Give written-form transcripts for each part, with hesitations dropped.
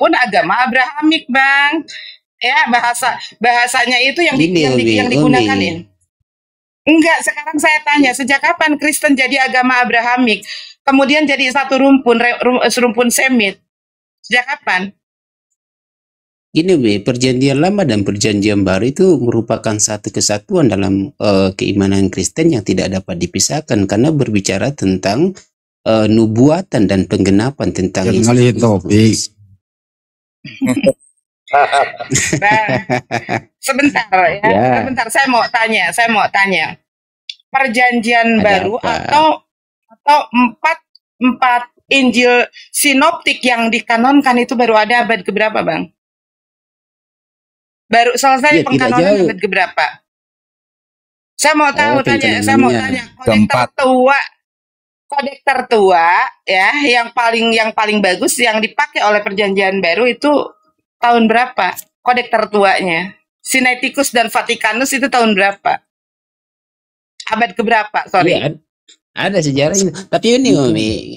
pun agama Abrahamik, Bang. Ya, bahasanya itu yang digunakan ini. Enggak, sekarang saya tanya, sejak kapan Kristen jadi agama Abrahamik? Kemudian jadi satu rumpun Semit. Sejak kapan? Gini, Perjanjian Lama dan Perjanjian Baru itu merupakan satu kesatuan dalam keimanan Kristen yang tidak dapat dipisahkan karena berbicara tentang nubuatan dan penggenapan tentang Yesus. Sebentar ya. Sebentar, saya mau tanya. Perjanjian Baru atau empat Injil sinoptik yang dikanonkan itu baru ada abad keberapa, Bang? Baru selesai pengkanonan abad keberapa? Saya mau tanya kodek tertua ya, yang paling bagus yang dipakai oleh Perjanjian Baru itu tahun berapa? Kodek tertuanya. Sinaiticus dan Vatikanus itu tahun berapa? Abad keberapa? Sorry. Ya, ada sejarahnya. Tapi ini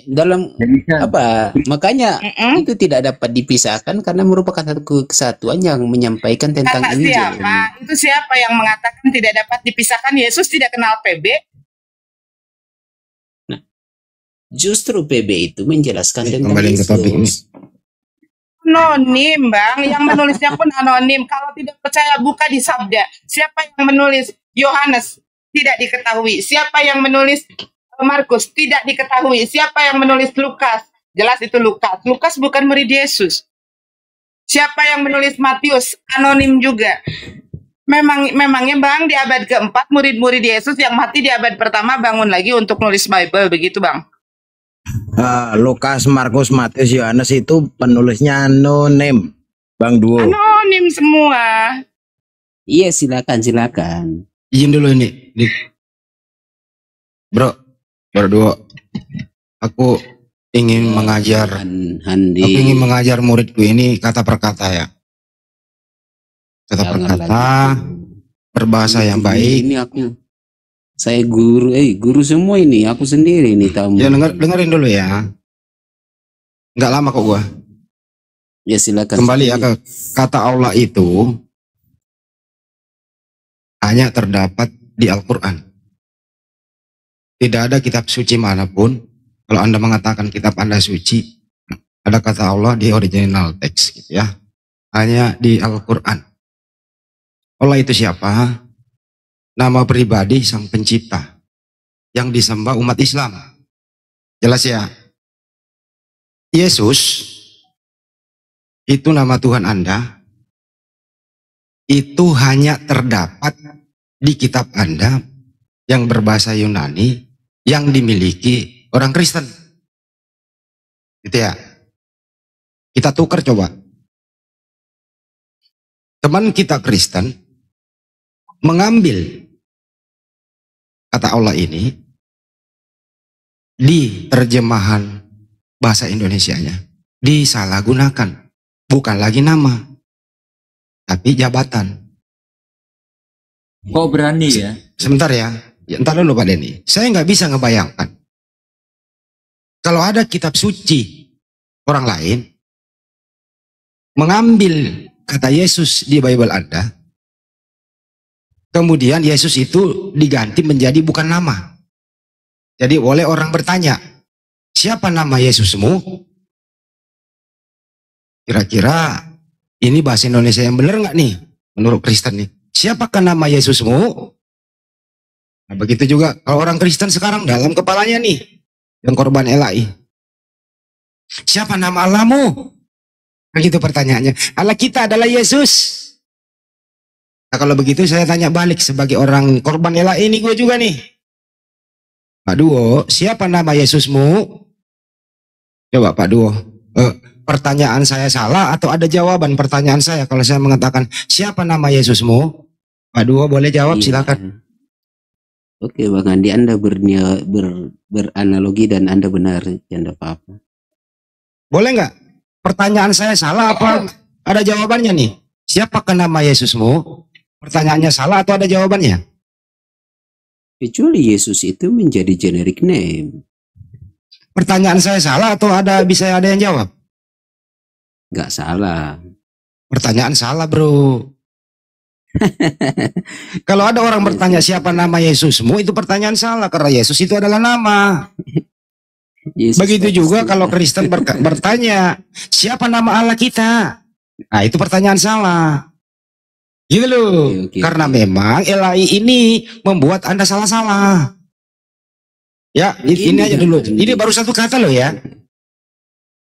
dalam apa? Makanya itu tidak dapat dipisahkan karena merupakan satu kesatuan yang menyampaikan tentang Injil. Itu siapa yang mengatakan tidak dapat dipisahkan? Yesus tidak kenal PB. Nah, justru PB itu menjelaskan tentang kembali ke topik ini. Anonim, Bang. Yang menulisnya pun anonim. Kalau tidak percaya buka di Sabda. Siapa yang menulis? Yohanes. Tidak diketahui. Siapa yang menulis? Markus, tidak diketahui. Siapa yang menulis Lukas? Jelas itu Lukas. Lukas bukan murid Yesus. Siapa yang menulis Matius? Anonim juga. Memangnya, Bang, di abad keempat murid-murid Yesus yang mati di abad pertama bangun lagi untuk nulis Bible, begitu, Bang? Lukas, Markus, Matius, Yohanes itu penulisnya anonim, Bang Duo. Anonim semua. Iya, silakan. Izin dulu ini. Bro Duo, aku ingin mengajar muridku ini kata per kata ya. Kata per kata, berbahasa yang baik. Ini saya guru semua ini, aku sendiri ini tamu. Ya dengerin dulu ya. Nggak lama kok gua. Ya silakan. Kembali ya ke kata Allah itu hanya terdapat di Al-Quran. Tidak ada kitab suci manapun. Kalau Anda mengatakan kitab Anda suci, ada kata Allah di original text gitu ya. Hanya di Al-Quran. Allah itu siapa? Nama pribadi Sang Pencipta yang disembah umat Islam. Jelas ya? Yesus itu nama Tuhan Anda. Itu hanya terdapat di kitab Anda yang berbahasa Yunani yang dimiliki orang Kristen. Gitu ya. Kita tukar coba. Teman kita Kristen mengambil kata Allah ini di terjemahan bahasa Indonesianya disalahgunakan. Bukan lagi nama, tapi jabatan. Kok berani ya? Sebentar ya. Entar dulu Pak Denny. Saya nggak bisa ngebayangkan kalau ada kitab suci orang lain mengambil kata Yesus di Bible Anda, kemudian Yesus itu diganti menjadi bukan nama. Jadi oleh orang bertanya, siapa nama Yesusmu? Kira-kira ini bahasa Indonesia yang benar nggak nih menurut Kristen nih? Siapakah nama Yesusmu? Nah, begitu juga kalau orang Kristen sekarang dalam kepalanya nih yang korban LAI. Siapa nama Allahmu? Begitu pertanyaannya. Allah kita adalah Yesus. Nah, kalau begitu saya tanya balik sebagai orang korban LAI ini gue juga nih. Pak Duo, siapa nama Yesusmu? Coba Pak Duo. Pertanyaan saya salah atau ada jawaban pertanyaan saya kalau saya mengatakan siapa nama Yesusmu? Pak Duo boleh jawab, silakan. Oke Bang Andi, Anda beranalogi dan Anda benar, tidak apa-apa. Boleh nggak? Pertanyaan saya salah apa ada jawabannya nih? Siapakah nama Yesusmu? Pertanyaannya salah atau ada jawabannya? Kecuali Yesus itu menjadi generic name. Pertanyaan saya salah atau bisa ada yang jawab? Nggak salah. Pertanyaan salah, bro. Kalau ada orang bertanya siapa nama Yesusmu, itu pertanyaan salah karena Yesus itu adalah nama. Yesus Begitu juga Kristus. kalau Kristen bertanya siapa nama Allah kita, nah itu pertanyaan salah. Gitu loh. Oke, Karena oke. memang LAI ini membuat Anda salah-salah. Ya, ini aja dulu. Ini baru satu kata loh ya.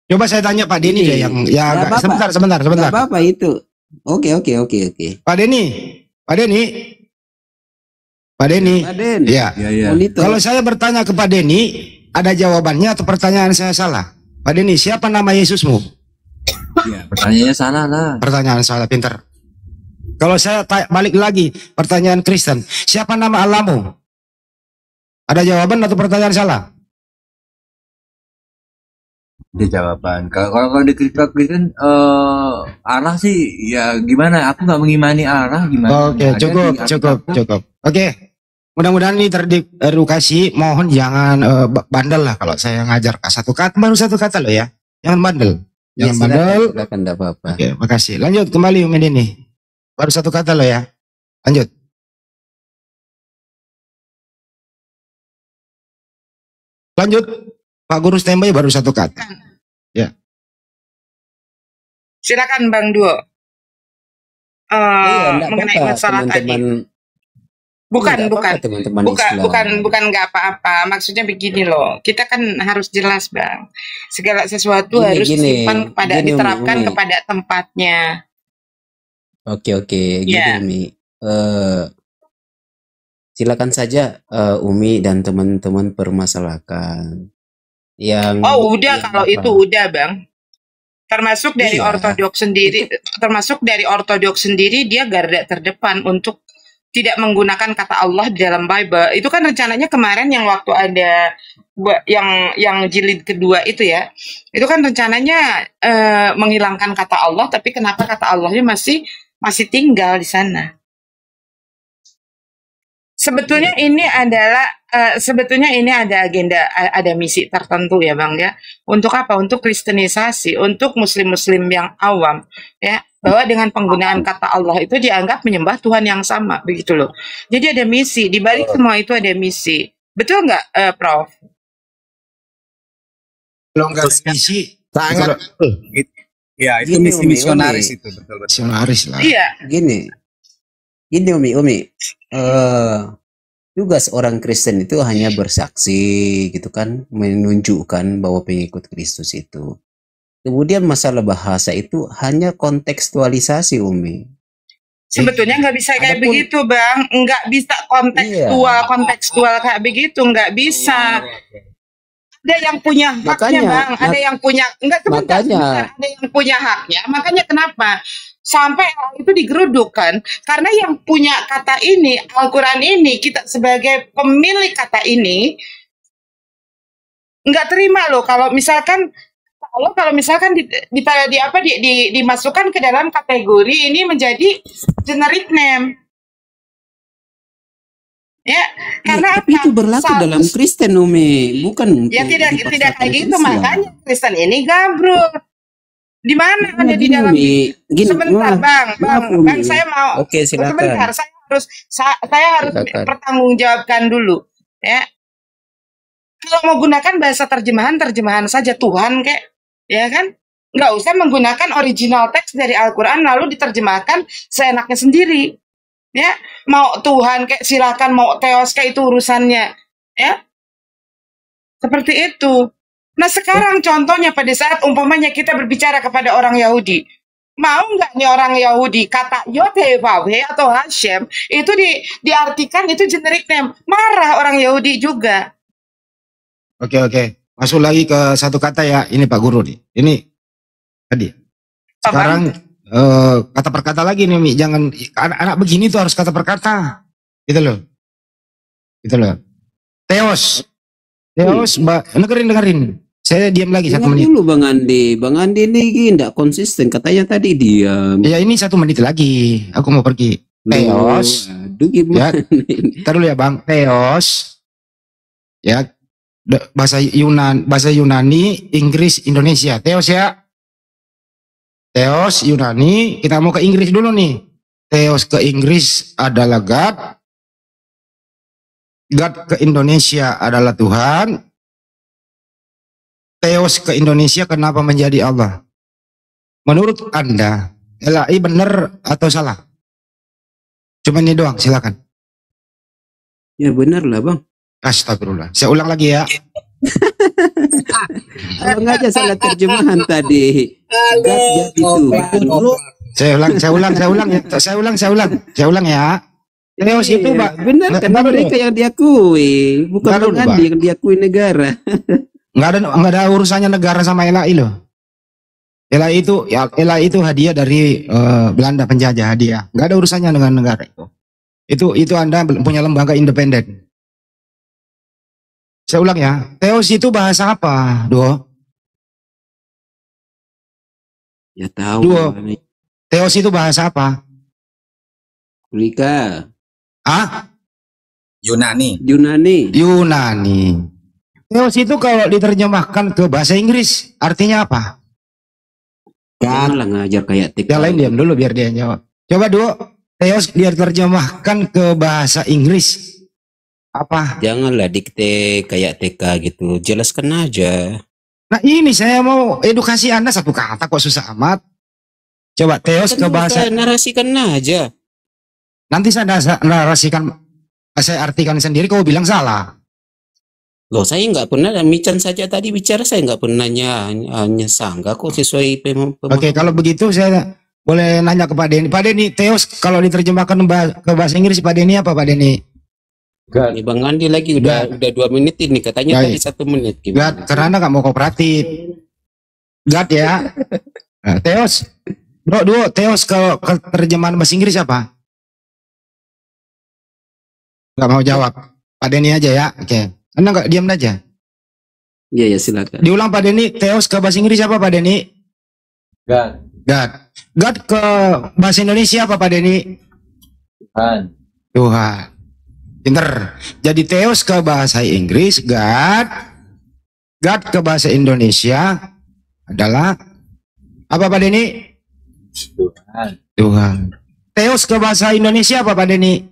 Coba saya tanya Pak Denny deh yang ya Nggak apa-apa. sebentar. Nggak apa-apa itu. Oke. Pak Denny. Pak Denny. Aden. Ya. Ya. Monitor. Kalau saya bertanya ke Pak Denny, ada jawabannya atau pertanyaan saya salah? Pak Denny, siapa nama Yesusmu? Ya, pertanyaannya salah lah. Pertanyaan salah, pintar. Kalau saya balik lagi, pertanyaan Kristen, siapa nama Allahmu? Ada jawaban atau pertanyaan salah? Ada jawaban. Kalau di Kristen Allah sih ya gimana? Aku nggak mengimani Allah gimana? Oke, Ada di cukup. Alkitab. Oke, mudah-mudahan ini teredukasi. Mohon jangan bandel lah kalau saya ngajar satu kata, baru satu kata loh ya. Jangan bandel. Ya, Jangan bandel. silakan, enggak apa-apa. Oke, makasih. Lanjut kembali Umi Denny. Baru satu kata loh ya. Lanjut. Lanjut. Pak Guru standby baru satu kata. Silakan Bang Duo. Iya, enggak Mengenai apa-apa, masalah tadi. teman-teman. Bukan, Enggak bukan. apa-apa, teman-teman Bukan, Islam. nggak apa-apa. Maksudnya begini loh. Kita kan harus jelas, Bang. Segala sesuatu Gini, harus gini. disimpan kepada Gini, diterapkan Umi. kepada tempatnya. Oke, gini Ya. Umi. Silakan saja Umi dan teman-teman permasalahkan. Yang Oh, udah yang kalau apa? itu udah, Bang. Termasuk dari Iya. ortodoks sendiri dia garda terdepan untuk tidak menggunakan kata Allah di dalam Bible. Itu kan rencananya kemarin yang waktu ada yang jilid kedua itu ya. Itu kan rencananya menghilangkan kata Allah, tapi kenapa kata Allahnya masih tinggal di sana. Sebetulnya ini ada agenda, ada misi tertentu ya Bang ya. Untuk apa? Untuk kristenisasi, untuk muslim-muslim yang awam ya, bahwa dengan penggunaan kata Allah itu dianggap menyembah Tuhan yang sama, begitu loh. Jadi ada misi, di balik semua itu ada misi. Betul nggak, Prof? Kalau nggak ada misi, Sangat. Ya, itu Gini, misi Umi, misionaris Umi. itu betul. misionaris lah. Iya. Gini Umi, juga seorang Kristen itu hanya bersaksi gitu kan, menunjukkan bahwa pengikut Kristus itu. Kemudian masalah bahasa itu hanya kontekstualisasi Umi. Sebetulnya nggak bisa kayak Adapun- begitu, Bang. Nggak bisa kontekstual kayak begitu, nggak bisa. Ada yang punya haknya, Makanya, Bang. Ada yang punya sebentar. Ada yang punya haknya. Makanya kenapa sampai itu digerudukkan? Karena yang punya kata ini, Al-Quran ini, kita sebagai pemilik kata ini nggak terima loh kalau misalkan dimasukkan ke dalam kategori ini menjadi generic name. Ya, karena tapi itu berlaku dalam Kristen Umi, bukan ya tidak dipaksakan kayak gitu, Islam. makanya Kristen ini gabruk. Di mana ada di Gini, dalam Umi. Gini, sebentar, maaf, Bang, Umi. saya mau Oke, silakan. sebentar, saya harus Silakan. pertanggungjawabkan dulu, ya. Kalau mau gunakan bahasa terjemahan saja Tuhan kayak, ya kan? Nggak usah menggunakan original teks dari Al-Quran lalu diterjemahkan seenaknya sendiri. Ya, mau Tuhan kayak silakan, mau teos kayak itu urusannya, ya. Seperti itu. Nah sekarang contohnya pada saat umpamanya kita berbicara kepada orang Yahudi, mau nggak nih orang Yahudi kata Yod-Heh-Vav-Heh atau Hashem itu diartikan itu generic name, marah orang Yahudi juga. Oke. Masuk lagi ke satu kata ya. Ini Pak Guru nih. Ini tadi. Sekarang kata per kata lagi nih, Mi. Jangan anak-anak begini tuh harus kata per kata. Gitu loh. Theos, dengerin. Saya diam lagi 1 Dengar menit. dulu Bang Andi ini enggak konsisten, katanya tadi diam. Ya ini 1 menit lagi. Aku mau pergi. Theos. Aduh gimana ini? Ntar dulu ya Bang. Theos. Ya. Bahasa Yunani, Inggris, Indonesia. Theos ya. Theos Yunani, kita mau ke Inggris dulu nih. Theos ke Inggris adalah God. God ke Indonesia adalah Tuhan. Theos ke Indonesia kenapa menjadi Allah? Menurut Anda, LAI benar atau salah? Cuma ini doang, silakan. Ya benar lah bang. Astagfirullah. Saya ulang lagi ya. Abang aja salah terjemahan tadi. God jadi Tuhan. Saya ulang ya. Theos itu Iya, benar karena mereka yang diakui, bukan Bentar dulu, Bang Andi yang diakui negara. nggak ada urusannya negara sama LAI loh. LAI itu hadiah dari Belanda penjajah, hadiah. Nggak ada urusannya dengan negara itu. Itu Anda punya lembaga independen. Saya ulang ya. Theos itu bahasa apa, Duo? Ya tahu. Duo. Theos itu bahasa apa? Kulika. Ah? Yunani. Yunani. Theos itu kalau diterjemahkan ke bahasa Inggris artinya apa? Janganlah ngajar kayak TK. Yang lain diam dulu biar dia jawab. Coba Duo, Theos dia terjemahkan ke bahasa Inggris apa? Janganlah dikte kayak TK gitu. Jelaskan aja. Nah ini saya mau edukasi Anda satu kata kok susah amat. Coba Theos ke bahasa. Narasikan aja. Nanti saya narasikan, saya artikan sendiri. Kau bilang salah. Loh saya nggak pernah, Mican saja tadi bicara saya nggak pernah hanya sangka kok sesuai Oke, kalau begitu saya boleh nanya ke Pak Denny. Pak Denny, Theos kalau diterjemahkan ke bahasa Inggris Pak Denny apa Pak Denny? Ini Bang Andi lagi udah 2 menit ini katanya Baik. tadi 1 menit. God, karena Anda nggak mau kooperatif. God ya. Nah, Theos, Duo, Theos kalau ke terjemahan bahasa Inggris apa? Nggak mau jawab. Pak Denny aja ya. Oke. Anda nggak diam aja. Iya ya silakan. Diulang Pak Denny, Theos ke bahasa Inggris apa Pak Denny? God. God. God ke bahasa Indonesia apa Pak Denny? Tuhan. Tuhan. Pinter. Jadi Theos ke bahasa Inggris, God. God ke bahasa Indonesia adalah apa Pak Denny? Tuhan. Tuhan. Theos ke bahasa Indonesia apa Pak Denny?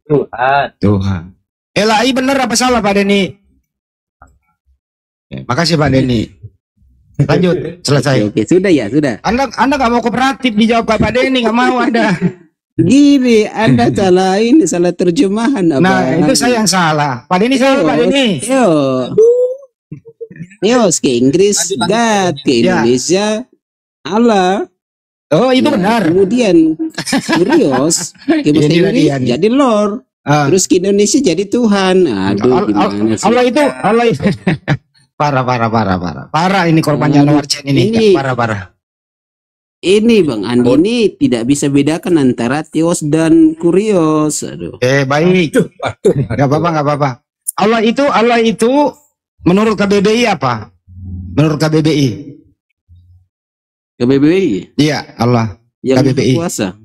Tuhan. Tuhan. LAI benar apa salah Pak Denny? Makasih Pak Denny. Lanjut, selesai. Oke, sudah ya, sudah. Anda nggak mau kooperatif dijawab Pak Denny, nggak mau Anda. Gini, Anda salah terjemahan apa? Nah, itu saya yang salah. Pak Denny salah Pak Denny. Theos ke Inggris, God ke Ya. Indonesia, Allah. Oh, itu Ya, benar. Kemudian Kurios ke bahasa Jadi Inggris latihan. jadi Lord. Ah. Terus ke Indonesia jadi Tuhan. Aduh, gimana sih? Allah itu parah ini korban Januar Chen ini. Ini- Parah. Ini Bang Andi ini tidak bisa bedakan antara Theos dan Kurios. Aduh. Baik. Gak apa-apa. Allah itu menurut KBBI apa? Menurut KBBI. KBBI Iya, Allah. yang KBBI. kuasa.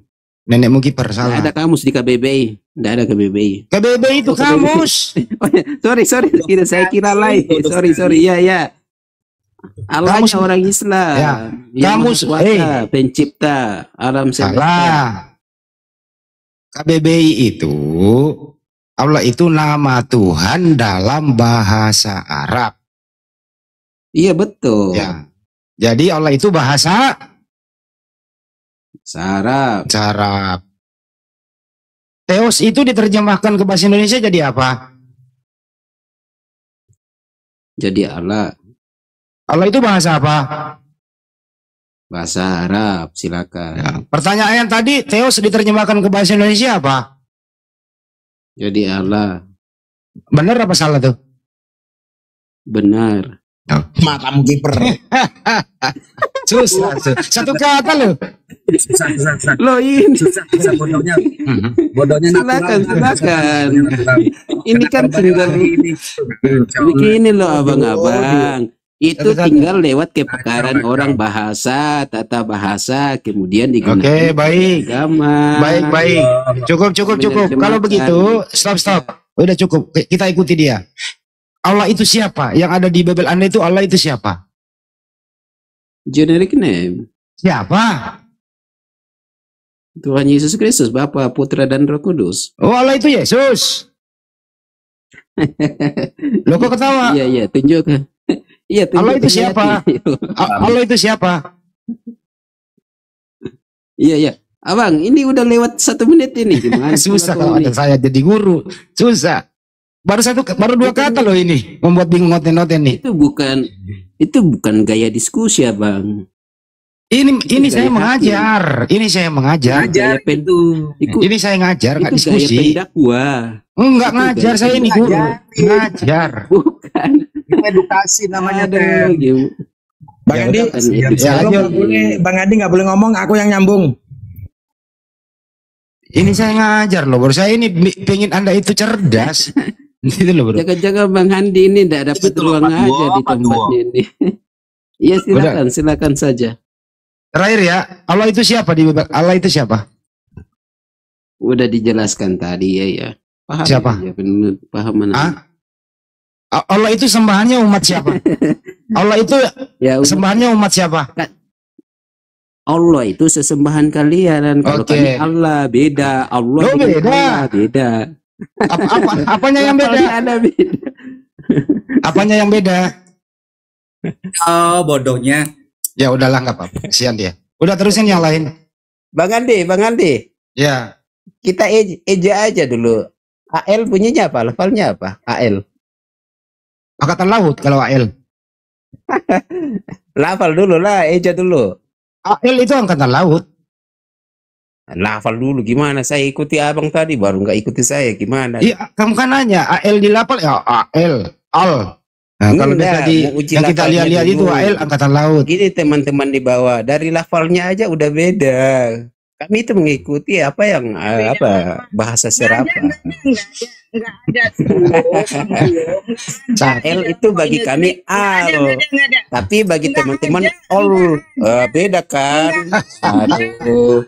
Nenekmu kiper Tidak salah. ada kamus di KBBI. Tidak ada KBBI. KBBI itu kamus. Oh, ya, sorry. Saya kira lain. Sorry. Ya. Allahnya Kamus. orang Islam. Ya. Yang Kamus. Maha Kuasa, pencipta alam semesta. Salah. KBBI itu Allah itu nama Tuhan dalam bahasa Arab. Iya betul. Ya. Jadi Allah itu bahasa Sarap. Arab. Theos itu diterjemahkan ke bahasa Indonesia jadi apa? Jadi Allah. Allah itu bahasa apa? Bahasa Arab. Silakan. Ya. Pertanyaan tadi, Theos diterjemahkan ke bahasa Indonesia apa? Jadi Allah. Benar apa salah tuh? Benar. Matamu kiper. Susah. Satu kata loh. Susah. Loh ini. Susah bodohnya. Bodohnya Silakan. Ini kan tinggal begini loh abang-abang. Itu tinggal lewat kepakaran orang bahasa, tata bahasa, kemudian digunakan Oke, baik. agama. Baik. Cukup. Kalau begitu, stop. Udah cukup. Kita ikuti dia. Allah itu siapa? Yang ada di Bible Anda itu Allah itu siapa? Generic name. Siapa? Tuhan Yesus Kristus, Bapa, Putra, dan Roh Kudus. Oh, Allah itu Yesus. Lo kok ketawa? Iya, iya, tunjukkan. Iya, Allah itu tunjukkan siapa? hati. Allah itu siapa? Iya, iya. Abang, ini udah lewat 1 menit ini. Gimana? Susah Kenapa kalau ini? ada saya jadi guru. Susah. Baru 2 kata loh ini. Membuat bingung noten-noten nih. Itu bukan gaya diskusi, Abang. Ini saya gaya mengajar. Ini saya mengajar. Ngajar itu. Ini saya ngajar, nggak Itu gaya diskusi. pendakwah. Enggak Itu ngajar, gaya saya ini guru. ngajarin. Ngajar. Bukan. Itu edukasi namanya Aduh, Tem. gimana? Bang Ya Andi, udah, kan, itu Ya, kalau lanjut. nggak boleh, Bang Andi nggak boleh ngomong, aku yang nyambung. Ini saya ngajar loh, bro. Saya ini pengen Anda itu cerdas. Gitu loh, bro. Jaga-jaga Bang Handi ini tidak dapat Itu loh, ruang Pak Duo, aja di Pak Duo. tempatnya ini. Iya, silakan saja. Terakhir ya, Allah itu siapa di Allah itu siapa? Udah dijelaskan tadi ya. Paham Siapa? ya, benar, paham mana? Ah? Allah itu sembahannya umat siapa? Allah itu Ya, sembahannya umat siapa? Allah itu sesembahan kalian. Kalau Oke. kami Allah beda, Allah Oh, dengan beda. Allah beda. Apanya yang beda? Lafalnya ada beda. Apanya yang beda? Oh, bodohnya. Ya udahlah, nggak apa-apa. Kasihan dia. Udah terusin yang lain. Bang Andi, Ya, kita eja aja dulu. AL bunyinya apa? Lafalnya apa? AL. angkatan laut kalau AL. Lafal dulu lah, eja dulu. AL itu angkatan laut. Lafal dulu gimana? Saya ikuti abang tadi, baru nggak ikuti saya gimana? Iya, kamu kan nanya AL di lapal ya AL, al. Nah, kalau dia Enggak, tadi mau uji yang kita lafalnya lihat-lihat itu dulu. AL angkatan laut. Gini teman-teman di bawah, dari lafalnya aja udah beda. Kami itu mengikuti apa yang bahasa serapa. Enggak ada. L itu bagi kami al, Enggak ada. tapi bagi Nggak teman-teman ada. ol. Beda kan? Aduh.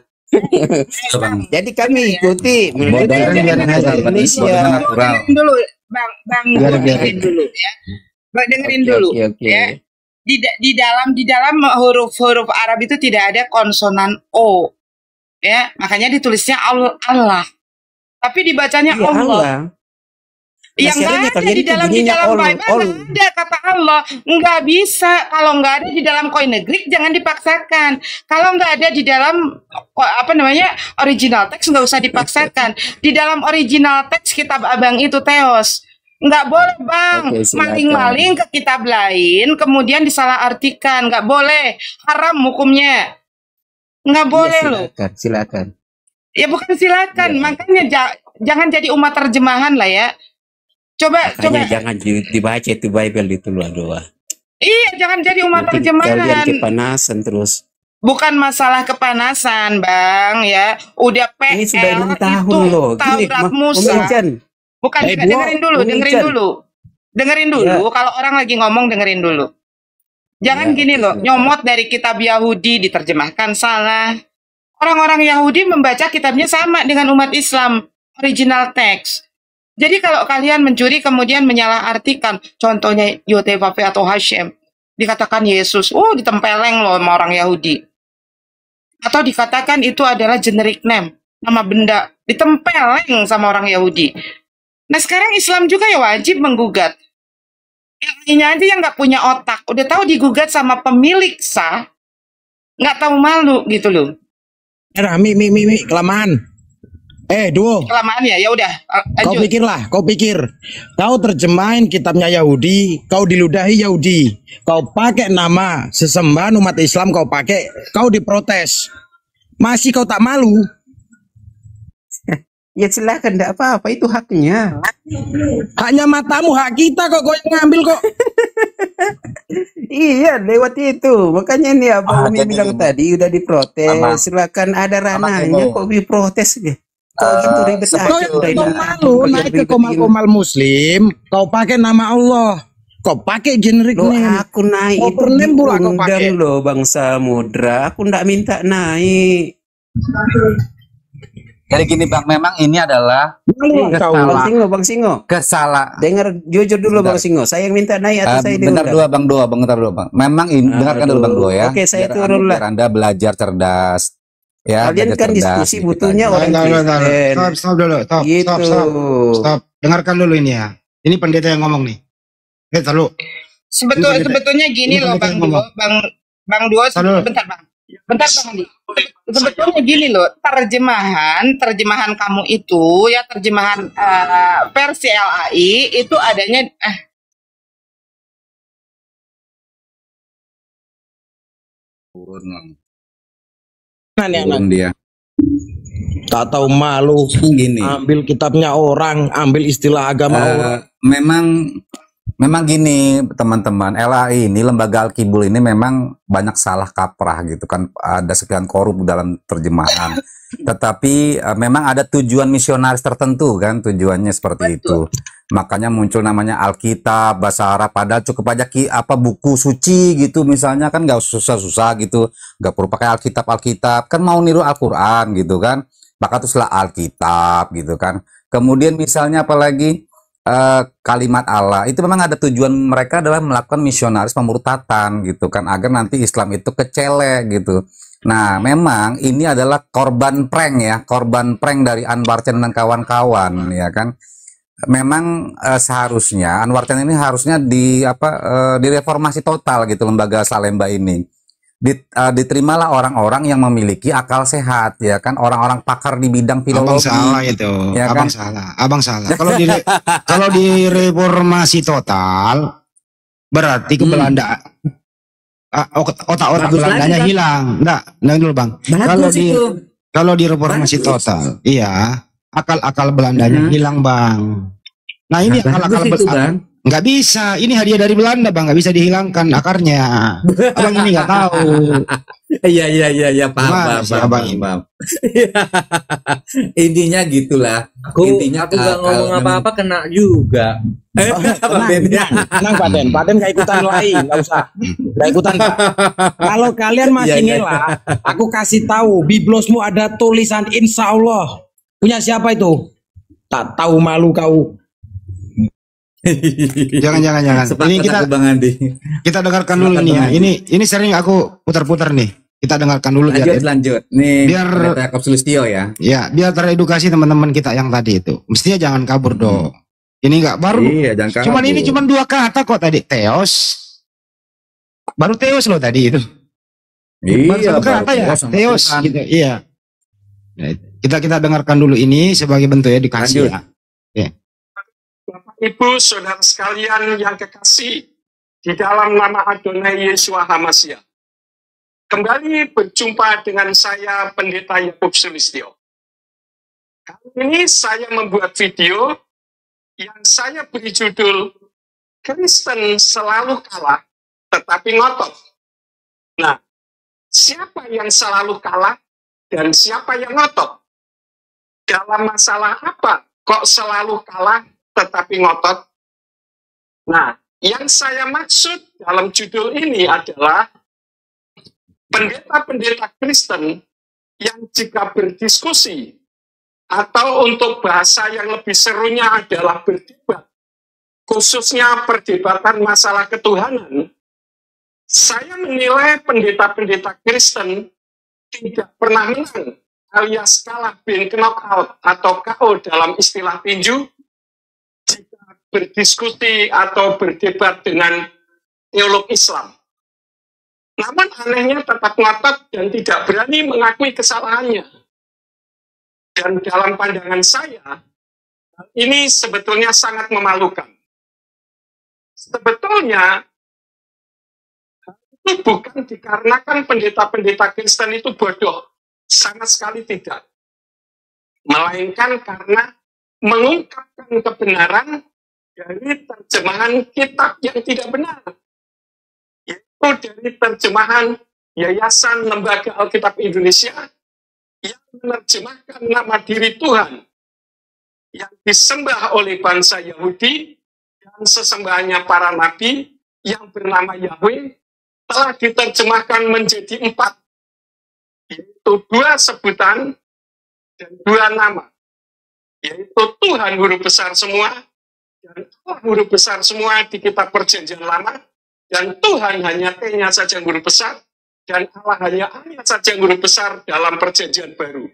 Jadi kami ikuti menurut Bodoh, ajaran biarin aja. Indonesia. Bodohnya natural. Dengerin dulu, Bang, Biarin. dengerin dulu ya. Dengerin Oke, dulu. oke. Ya. Di dalam huruf Arab itu tidak ada konsonan O. Ya, makanya ditulisnya Allah. Tapi dibacanya Iya, Allah. Allah. Yang Masalahnya nggak ada kalian di itu dalam bunyinya Bible all. nggak ada kata Allah, nggak bisa. Kalau nggak ada di dalam Koine Greek jangan dipaksakan. Kalau nggak ada di dalam original teks nggak usah dipaksakan. Di dalam original teks kitab abang itu Theos. Nggak boleh bang, Oke, silakan. maling-maling ke kitab lain kemudian disalahartikan. Nggak boleh, haram hukumnya. Nggak boleh Iya, loh. silakan. Ya bukan silakan, Iya. makanya jangan jadi umat terjemahan lah ya. Coba Makanya jangan dibaca itu Bible itu luar. Iya, jangan jadi umat Nanti kalian terjemahan. kepanasan terus. Bukan masalah kepanasan, Bang, ya. Udah PL Ini sudah 6 tahun itu loh. Gini, Taurat Musa. Om Bukan, Ican. dengerin dulu, Om dengerin Ican. dulu. Dengerin dulu, kalau orang lagi ngomong dengerin dulu. Jangan Ya, gini oke, loh, silakan. nyomot dari kitab Yahudi diterjemahkan salah. Orang-orang Yahudi membaca kitabnya sama dengan umat Islam, original text. Jadi kalau kalian mencuri kemudian menyalahartikan, contohnya Yotevafe atau Hashem, dikatakan Yesus, ditempeleng loh sama orang Yahudi. Atau dikatakan itu adalah generic name, nama benda, ditempeleng sama orang Yahudi. Nah sekarang Islam juga ya wajib menggugat. Yang lainnya aja yang nggak punya otak, udah tahu digugat sama pemilik sah, nggak tahu malu gitu loh. Mi, kelamaan. Duo. Kelamaan ya udah. Kau pikirlah, kau pikir. Kau terjemahin kitabnya Yahudi, kau diludahi Yahudi. Kau pakai nama sesembahan umat Islam, kau diprotes. Masih kau tak malu? Ya silakan, enggak apa-apa, itu haknya. Haknya matamu, hak kita kok, kau yang ngambil kok. Iya, lewat itu. Makanya nih Abang Umi jadi bilang ini. tadi udah diprotes. Sama. Silakan ada ranahnya, Sama. kok diprotes ya. Kok gitu ribet Kau aja yang udah kau ini. malu Kok naik ke ribet komal-komal muslim, kau pakai nama Allah. Kau pakai generic Loh, name. aku naik Mau itu pernem pula kau pakai. diundang loh Bang Samudra. Aku ndak minta naik. Jadi gini Bang, memang ini adalah Malu lah kau. Bang Singo. kesalahan. Dengar jujur dulu Bang Bentar. Singo. Saya yang minta naik atau saya Bentar diundang? Bang, bentar dulu Bang. Memang ini dengarkan dulu Bang Aduh. ya. Oke, saya turun Biar lah. Anda belajar cerdas. Ya, Kalian belajar kan cerdas diskusi sedikit butuhnya aja. orang Kristen. Stop dulu, Gitu. stop. Dengarkan dulu ini ya. Ini pendeta yang ngomong nih. Tahu. Sebetulnya gini ini loh pendeta Bang yang Duo, ngomong. Bang Duo, Tahu. bentar Bang. Bentar Bang Andi. Sebetulnya gini loh, terjemahan kamu itu ya terjemahan versi LAI itu adanya Turun Anak-anak dia. tak tahu malu. Gini. Ambil kitabnya orang, ambil istilah agama orang. Memang gini teman-teman, LAI ini lembaga Al-Qibul ini memang banyak salah kaprah gitu kan, ada sekian korup dalam terjemahan. Tetapi memang ada tujuan misionaris tertentu kan, tujuannya seperti itu. Makanya muncul namanya Alkitab bahasa Arab, padahal cukup aja buku suci gitu misalnya, kan nggak susah-susah gitu, nggak perlu pakai Alkitab kan, mau niru Al-Quran gitu kan, maka teruslah Alkitab gitu kan. Kemudian misalnya apalagi kalimat Allah itu memang ada tujuan mereka adalah melakukan misionaris pemurtatan gitu kan, agar nanti Islam itu kecele gitu. Nah, memang ini adalah korban prank dari Anwar Chen dan kawan-kawan ya kan. Memang seharusnya Anwar Chen ini harusnya direformasi total gitu, lembaga Salemba ini. Diterimalah orang-orang yang memiliki akal sehat ya kan, orang-orang pakar di bidang filologi. Abang salah itu, ya abang kan? salah. Kalau di reformasi total berarti ke Belanda, otak-otak Bagus Belandanya lagi, kan? hilang. Enggak dulu Bang. Kalau di reformasi total, iya, akal-akal Belandanya hilang Bang. Nah ini akal-akal itu Bang. nggak bisa, ini hadiah dari Belanda Bang, nggak bisa dihilangkan akarnya. Abang ini nggak tahu. Iya, paham. Intinya gitulah. Intinya aku nggak ngomong apa-apa kena juga. Tenang Paten gak ikutan lain, nggak usah, gak ikutan Pak. Kalau kalian masih ngelak, aku kasih tahu, biblosmu ada tulisan Insya Allah. Punya siapa itu? Tak tahu malu kau. Jangan. Ini kita dengarkan dulu nih ya. Ini sering aku putar-putar nih. Kita dengarkan dulu Lanjut. Nih, biar Yakob Sulistyo ya. Ya, biar teredukasi teman-teman kita yang tadi itu. Mestinya jangan kabur dong. Ini nggak baru. Iya, jangan kabur. Ini cuma 2 kata kok tadi. Theos. Baru Theos loh tadi itu. Baru Iya, 1 kata ya. Theos gitu. Iya. Nah, kita dengarkan dulu ini sebagai bentuk edukasi ya. Bapak Ibu, saudara sekalian yang kekasih di dalam nama Adonai Yeshua HaMashiach. Kembali berjumpa dengan saya, Pendeta Yakob Sulistyo. Kali ini saya membuat video yang saya beri judul Kristen selalu kalah, tetapi ngotot. Nah, siapa yang selalu kalah dan siapa yang ngotot? Dalam masalah apa kok selalu kalah tetapi ngotot? Nah, yang saya maksud dalam judul ini adalah pendeta-pendeta Kristen yang jika berdiskusi atau untuk bahasa yang lebih serunya adalah berdebat, khususnya perdebatan masalah ketuhanan, saya menilai pendeta-pendeta Kristen tidak pernah menang alias kalah bin knockout atau KO dalam istilah tinju jika berdiskusi atau berdebat dengan teolog Islam. Namun anehnya tetap ngotot dan tidak berani mengakui kesalahannya. Dan dalam pandangan saya, ini sebetulnya sangat memalukan. Sebetulnya, itu bukan dikarenakan pendeta-pendeta Kristen itu bodoh. Sama sekali tidak. Melainkan karena mengungkapkan kebenaran dari terjemahan kitab yang tidak benar. Yaitu dari terjemahan Yayasan Lembaga Alkitab Indonesia yang menerjemahkan nama diri Tuhan yang disembah oleh bangsa Yahudi dan sesembahannya para nabi yang bernama Yahweh telah diterjemahkan menjadi 4, yaitu 2 sebutan dan 2 nama, yaitu Tuhan huruf besar semua dan Allah huruf besar semua di kitab Perjanjian Lama, dan Tuhan hanya T-nya saja yang huruf besar, dan Allah hanya A-nya saja yang huruf besar dalam Perjanjian Baru.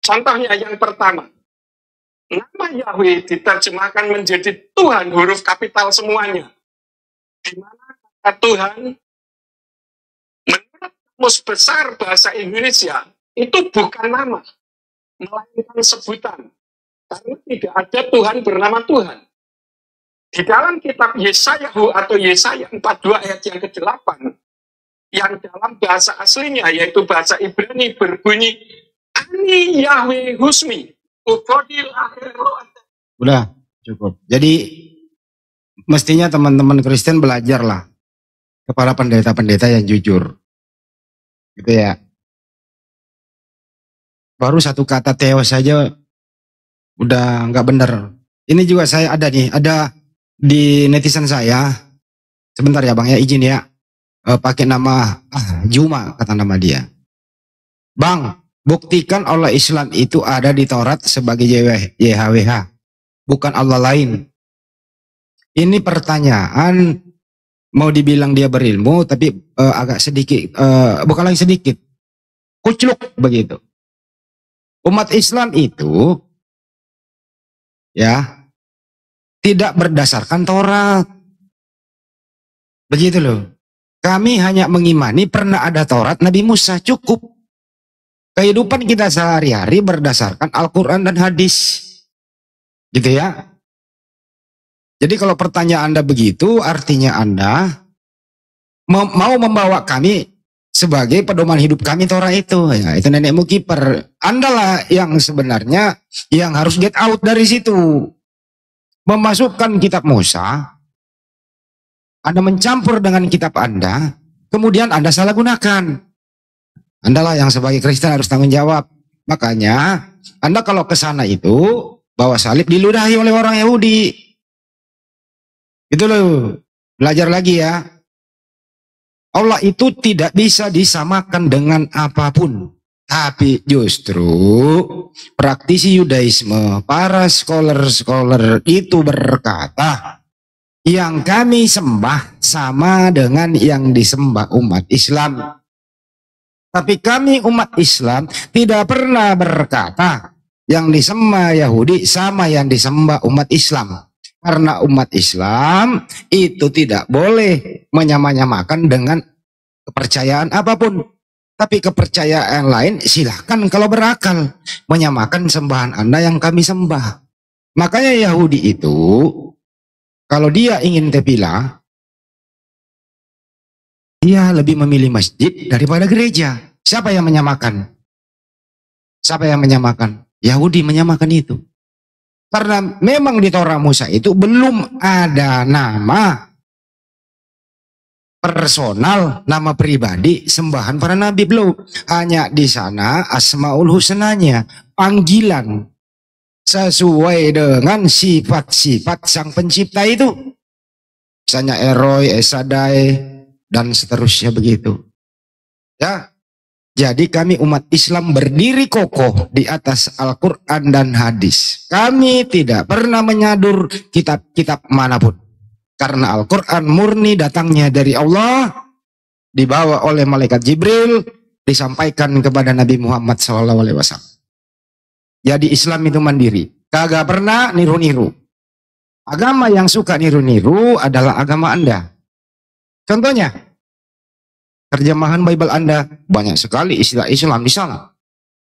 Contohnya yang pertama, nama Yahweh diterjemahkan menjadi Tuhan huruf kapital semuanya, di mana kata Tuhan menurut Kamus Besar Bahasa Indonesia itu bukan nama, melainkan sebutan, karena tidak ada Tuhan bernama Tuhan. Di dalam kitab Yesayahu atau Yesaya 42 ayat yang ke-8, yang dalam bahasa aslinya yaitu bahasa Ibrani berbunyi Ani Yahweh Husmi Ukodil Akhir. Udah cukup. Jadi mestinya teman-teman Kristen belajarlah kepada pendeta-pendeta yang jujur, gitu ya. Baru satu kata teos saja udah nggak bener. Ini juga saya ada nih, ada di netizen saya. Sebentar ya Bang ya, izin ya. Pakai nama Juma, kata nama dia. Bang, buktikan Allah Islam itu ada di Taurat sebagai YHWH, bukan Allah lain. Ini pertanyaan, mau dibilang dia berilmu, tapi agak sedikit, bukan lagi sedikit, kucluk begitu. Umat Islam itu ya tidak berdasarkan Taurat. Begitu loh. Kami hanya mengimani pernah ada Taurat Nabi Musa, cukup. Kehidupan kita sehari-hari berdasarkan Al-Quran dan hadis. Gitu ya. Jadi kalau pertanyaan Anda begitu, artinya Anda mau membawa kami sebagai pedoman hidup kami Taurat itu. Ya, itu nenekmu kiper. Anda lah yang sebenarnya yang harus get out dari situ. Memasukkan kitab Musa, Anda mencampur dengan kitab Anda, kemudian Anda salah gunakan. Anda lah yang sebagai Kristen harus tanggung jawab. Makanya Anda kalau ke sana itu bawa salib diludahi oleh orang Yahudi. Itu loh. Belajar lagi ya. Allah itu tidak bisa disamakan dengan apapun. Tapi justru praktisi Yudaisme, para scholar-scholar itu berkata, yang kami sembah sama dengan yang disembah umat Islam. Tapi kami umat Islam tidak pernah berkata yang disembah Yahudi sama yang disembah umat Islam. Karena umat Islam itu tidak boleh menyamanyamakan dengan kepercayaan apapun. Tapi kepercayaan lain silahkan kalau berakal. Menyamakan sembahan Anda yang kami sembah. Makanya Yahudi itu kalau dia ingin tepilah, dia lebih memilih masjid daripada gereja. Siapa yang menyamakan? Siapa yang menyamakan? Yahudi menyamakan itu. Karena memang di Taurat Musa itu belum ada nama personal, nama pribadi, sembahan para nabi, belum. Hanya di sana Asmaul Husnanya, panggilan sesuai dengan sifat-sifat sang pencipta itu. Misalnya Eroi, Esadai, dan seterusnya begitu. Ya. Jadi kami umat Islam berdiri kokoh di atas Al-Quran dan hadis. Kami tidak pernah menyadur kitab-kitab manapun. Karena Al-Quran murni datangnya dari Allah, dibawa oleh malaikat Jibril, disampaikan kepada Nabi Muhammad SAW. Jadi Islam itu mandiri. Kagak pernah niru-niru. Agama yang suka niru-niru adalah agama Anda. Contohnya, terjemahan Bible Anda banyak sekali istilah Islam di sana.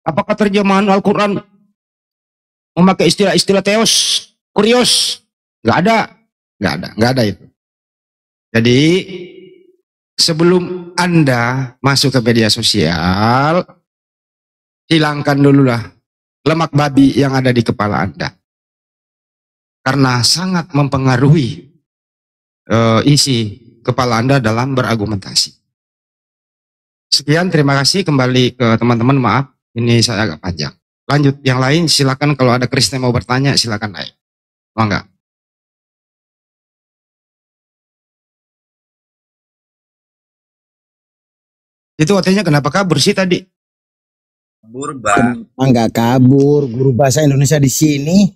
Apakah terjemahan Al-Quran memakai istilah-istilah teos, kurios? Nggak ada itu. Jadi sebelum Anda masuk ke media sosial, hilangkan dululah lemak babi yang ada di kepala Anda. Karena sangat mempengaruhi isi kepala Anda dalam berargumentasi. Sekian, terima kasih. Kembali ke teman-teman, maaf ini saya agak panjang. Lanjut yang lain, silakan kalau ada Kristen mau bertanya silakan naik. Mau enggak? Itu artinya kenapa kabur sih tadi? kabur, Bang. Nggak kabur, guru bahasa Indonesia di sini.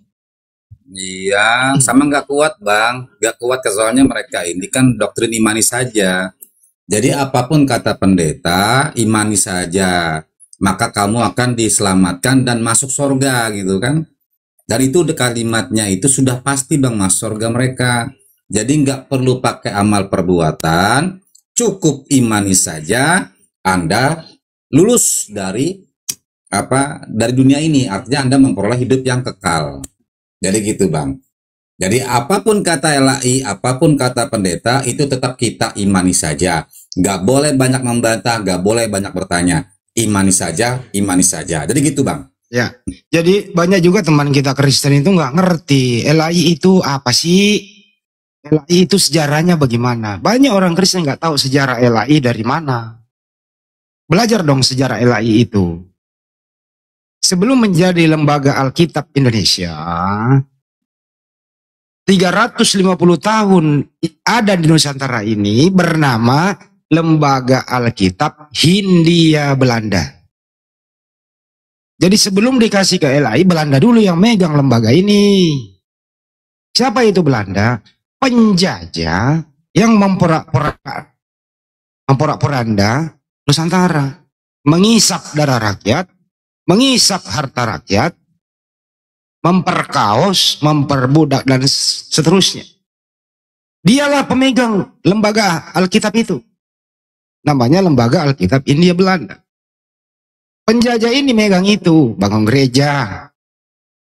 Iya, sama nggak kuat, Bang. Nggak kuat, soalnya mereka ini kan doktrin imani saja. Jadi apapun kata pendeta, imani saja. Maka kamu akan diselamatkan dan masuk surga gitu kan. Dan itu kalimatnya itu sudah pasti, Bang, masuk surga mereka. Jadi nggak perlu pakai amal perbuatan, cukup imani saja, Anda lulus dari dunia ini. Artinya Anda memperoleh hidup yang kekal. Jadi gitu, Bang. Jadi apapun kata LAI, apapun kata pendeta, itu tetap kita imani saja. Nggak boleh banyak membantah, nggak boleh banyak bertanya. Imani saja, imani saja. Jadi gitu, Bang. Ya, jadi banyak juga teman kita Kristen itu nggak ngerti LAI itu apa sih? LAI itu sejarahnya bagaimana? Banyak orang Kristen nggak tahu sejarah LAI dari mana. Belajar dong sejarah LAI itu. Sebelum menjadi lembaga Alkitab Indonesia, 350 tahun ada di Nusantara ini bernama Lembaga Alkitab Hindia Belanda. Jadi sebelum dikasih ke LAI, Belanda dulu yang megang lembaga ini. Siapa itu Belanda? Penjajah yang memporak-poranda Nusantara, mengisap darah rakyat, mengisap harta rakyat, memperkaos, memperbudak dan seterusnya. Dialah pemegang lembaga Alkitab itu. Namanya Lembaga Alkitab Hindia Belanda. Penjajah ini megang itu, bangun gereja,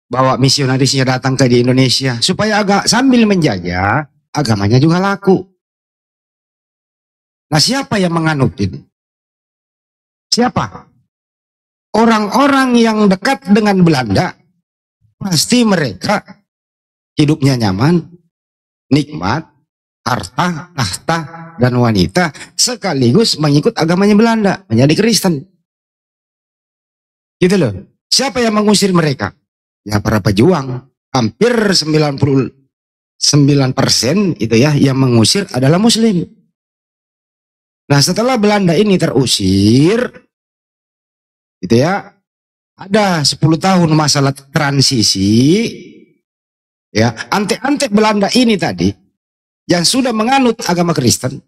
bawa misionarisnya datang ke di Indonesia supaya sambil menjajah agamanya juga laku. Nah, siapa yang menganut ini? Siapa? Orang-orang yang dekat dengan Belanda, pasti mereka hidupnya nyaman, nikmat, harta, tahta, dan wanita, sekaligus mengikut agamanya Belanda, menjadi Kristen. Gitu loh. Siapa yang mengusir mereka? Ya para pejuang. Hampir 99% itu ya yang mengusir adalah Muslim. Nah, setelah Belanda ini terusir, gitu ya, ada 10 tahun masalah transisi, ya, antek-antek Belanda ini tadi, yang sudah menganut agama Kristen,